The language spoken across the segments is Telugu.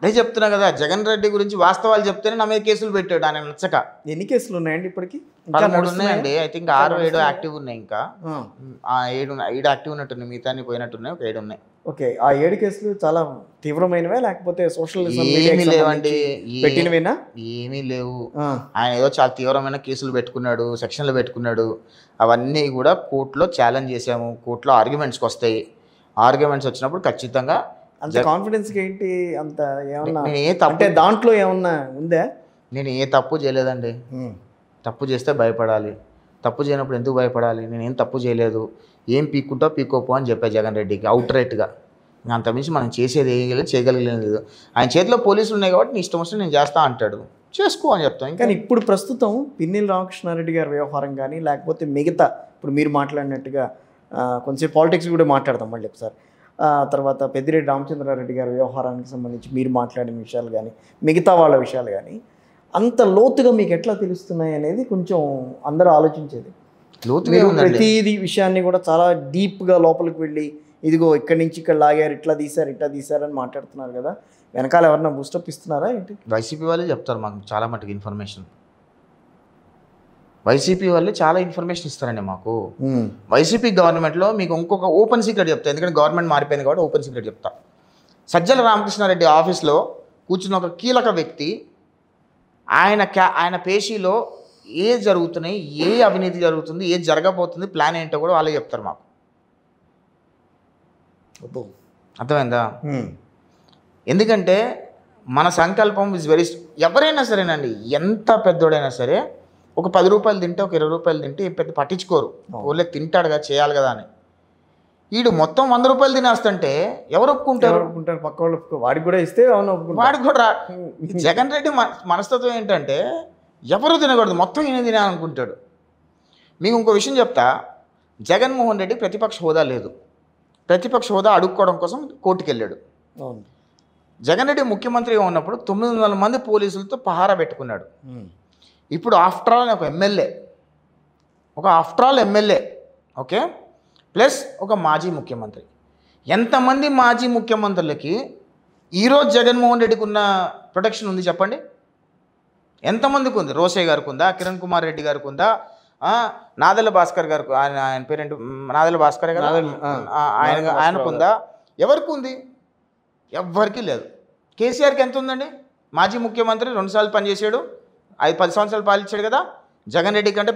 అదే చెప్తున్నా కదా, జగన్ రెడ్డి గురించి వాస్తవాలు చెప్తేనే నా మీద కేసులు పెట్టాడు ఆయన నచ్చక. ఎన్ని కేసులు ఉన్నాయండి ఇప్పటికి? 13 ఉన్నాయండి. ఐ థింక్ 6, 7 యాక్టివ్ ఉన్నాయి. ఇంకా 7 యాక్టివ్ ఉన్నట్టున్నాయి, మిగతా పోయినట్టున్నాయి. ఒక 7 ఉన్నాయి. ఓకే, ఆ 7 కేసులు చాలా తీవ్రమైనవే లేకపోతే సోషల్ ఏమీ లేవండి, పెట్టినవేనా? ఏమీ లేవు. ఆయన ఏదో చాలా తీవ్రమైన కేసులు పెట్టుకున్నాడు, సెక్షన్లు పెట్టుకున్నాడు. అవన్నీ కూడా కోర్టులో ఛాలెంజ్ చేసాము. కోర్టులో ఆర్గ్యుమెంట్స్కి వస్తాయి. ఆర్గ్యుమెంట్స్ వచ్చినప్పుడు ఖచ్చితంగా అంత కాన్ఫిడెన్స్ ఏంటి? అంత ఏమన్నా అంటే అంటే దాంట్లో ఏమన్నా ఉందా? నేను ఏ తప్పు చేయలేదండి. తప్పు చేస్తే భయపడాలి, తప్పు చేయనప్పుడు ఎందుకు భయపడాలి? నేనేం తప్పు చేయలేదు, ఏం పీక్కుంటావు పీక్కోపో అని చెప్పా జగన్ రెడ్డికి అవుట్ రైట్గా. అంతమించి మనం చేసేది చేయగలిగలేదు. ఆయన చేతిలో పోలీసులు ఉన్నాయి కాబట్టి నీ ఇష్టం వస్తే నేను చేస్తా అంటాడు, చేసుకో అని చెప్తాను. కానీ ఇప్పుడు ప్రస్తుతం పిన్నెల్లి రామకృష్ణారెడ్డి గారి వ్యవహారం కానీ లేకపోతే మిగతా ఇప్పుడు మీరు మాట్లాడినట్టుగా కొంచెం పాలిటిక్స్ కూడా మాట్లాడతాం మళ్ళీ ఒకసారి. తర్వాత పెద్దిరెడ్డి రామచంద్రారెడ్డి గారి వ్యవహారానికి సంబంధించి మీరు మాట్లాడిన విషయాలు కానీ మిగతా వాళ్ళ విషయాలు కానీ అంత లోతుగా మీకు ఎట్లా తెలుస్తున్నాయి అనేది కొంచెం అందరూ ఆలోచించేది. ప్రతిదీ విషయాన్ని కూడా చాలా డీప్గా లోపలికి వెళ్ళి ఇదిగో ఇక్కడి నుంచి ఇక్కడ లాగారు, ఇట్లా తీశారు అని మాట్లాడుతున్నారు కదా, వెనకాల ఎవరన్నా బూస్టప్ ఇస్తున్నారా ఏంటి? వైసీపీ వాళ్ళే చెప్తారు మాకు చాలా మటుకు ఇన్ఫర్మేషన్. వైసీపీ వాళ్ళు చాలా ఇన్ఫర్మేషన్ ఇస్తారండి మాకు. వైసీపీ గవర్నమెంట్లో మీకు ఇంకొక ఓపెన్ సీక్రెట్ చెప్తా, ఎందుకంటే గవర్నమెంట్ మారిపోయింది కాబట్టి ఓపెన్ సీక్రెట్ చెప్తా. సజ్జల రామకృష్ణారెడ్డి ఆఫీస్లో కూర్చున్న ఒక కీలక వ్యక్తి ఆయన పేషీలో ఏ జరుగుతున్నాయి, ఏ అవినీతి జరుగుతుంది, ఏ జరగబోతుంది, ప్లాన్ ఏంటో కూడా వాళ్ళే చెప్తారు మాకు. అర్థమైందా? ఎందుకంటే మన సంకల్పం ఇస్ వెరీ, ఎవరైనా సరేనండి, ఎంత పెద్దోడైనా సరే ఒక 10 రూపాయలు తింటే ఒక 20 రూపాయలు తింటే పెద్ద పట్టించుకోరు, ఊళ్ళో తింటాడు కదా చేయాలి కదా అని. వీడు మొత్తం 100 రూపాయలు తినేస్తుంటే ఎవరు ఒప్పుకుంటారు? పక్క వాళ్ళు వాడికి కూడా ఇస్తే వాడికి కూడా జగన్ రెడ్డి మనస్తత్వం ఏంటంటే ఎవరు తినకూడదు, మొత్తం ఈయన తినాలనుకుంటాడు. మీకు ఇంకో విషయం చెప్తా, జగన్మోహన్ రెడ్డి ప్రతిపక్ష హోదా లేదు. ప్రతిపక్ష హోదా అడుక్కోవడం కోసం కోర్టుకు వెళ్ళాడు. జగన్ రెడ్డి ముఖ్యమంత్రిగా ఉన్నప్పుడు 900 మంది పోలీసులతో పహారా పెట్టుకున్నాడు. ఇప్పుడు ఆఫ్టర్ ఆల్ ఒక ఎమ్మెల్యే ఓకే, ప్లస్ ఒక మాజీ ముఖ్యమంత్రి. ఎంతమంది మాజీ ముఖ్యమంత్రులకి ఈరోజు జగన్మోహన్ రెడ్డికి ఉన్న ప్రొటెక్షన్ ఉంది చెప్పండి? ఎంతమందికి ఉంది? రోసయ్య గారికి ఉందా? కిరణ్ కుమార్ రెడ్డి గారికి ఉందా? నాదెళ్ల భాస్కర్ గారికి, ఆయన పేరేంటి, నాదెళ్ల భాస్కర్ గారు, ఆయనకు ఉందా? ఎవరికి ఉంది? ఎవ్వరికీ లేదు. కేసీఆర్కి ఎంత ఉందండి? మాజీ ముఖ్యమంత్రి 2 సార్లు పనిచేసాడు, 10 సంవత్సరాలు పాలించాడు కదా. జగన్ రెడ్డి కంటే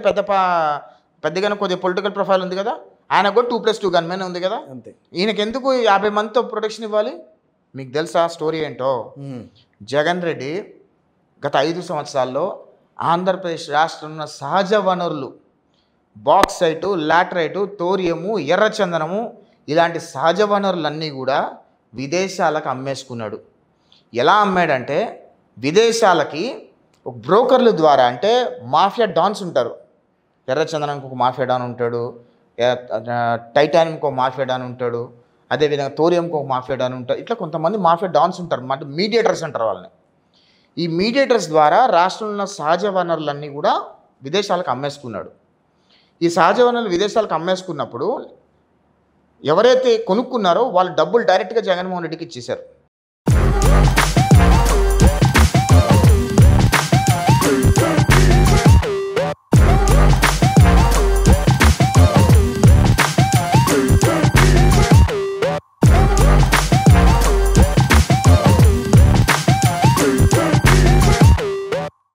పెద్దగానే కొద్దిగా పొలిటికల్ ప్రొఫైల్ ఉంది కదా. ఆయన కూడా 2+2 గన్మెన్ ఉంది కదా. అంతే. ఈయనకి ఎందుకు 50 మందితో ప్రొటెక్షన్ ఇవ్వాలి? మీకు తెలుసా స్టోరీ ఏంటో? జగన్ రెడ్డి గత 5 సంవత్సరాల్లో ఆంధ్రప్రదేశ్ రాష్ట్రంలో సహజ వనరులు, బాక్సైటు, లాటరైటు, తోరియము, ఎర్రచందనము ఇలాంటి సహజ వనరులన్నీ కూడా విదేశాలకు అమ్మేసుకున్నాడు. ఎలా అమ్మాడంటే విదేశాలకి బ్రోకర్ల ద్వారా, అంటే మాఫియా డాన్స్ ఉంటారు. ఎర్రచందనానికి ఒక మాఫియా డాన్ ఉంటాడు, టైటానియంకి ఒక మాఫియా డాన్ ఉంటాడు, అదేవిధంగా తోరియంకి ఒక మాఫియా డాన్ ఉంటాడు. ఇట్లా కొంతమంది మాఫియా డాన్స్ ఉంటారు, అంటే మీడియేటర్స్ అంటారు వాళ్ళని. ఈ మీడియేటర్స్ ద్వారా రాష్ట్రంలో సహజ వనరులన్నీ కూడా విదేశాలకు అమ్మేసుకున్నాడు. ఈ సహజ వనరులు విదేశాలకు అమ్మేసుకున్నప్పుడు ఎవరైతే కొనుక్కున్నారో వాళ్ళు డబ్బులు డైరెక్ట్గా జగన్మోహన్ రెడ్డికి ఇచ్చేశారు.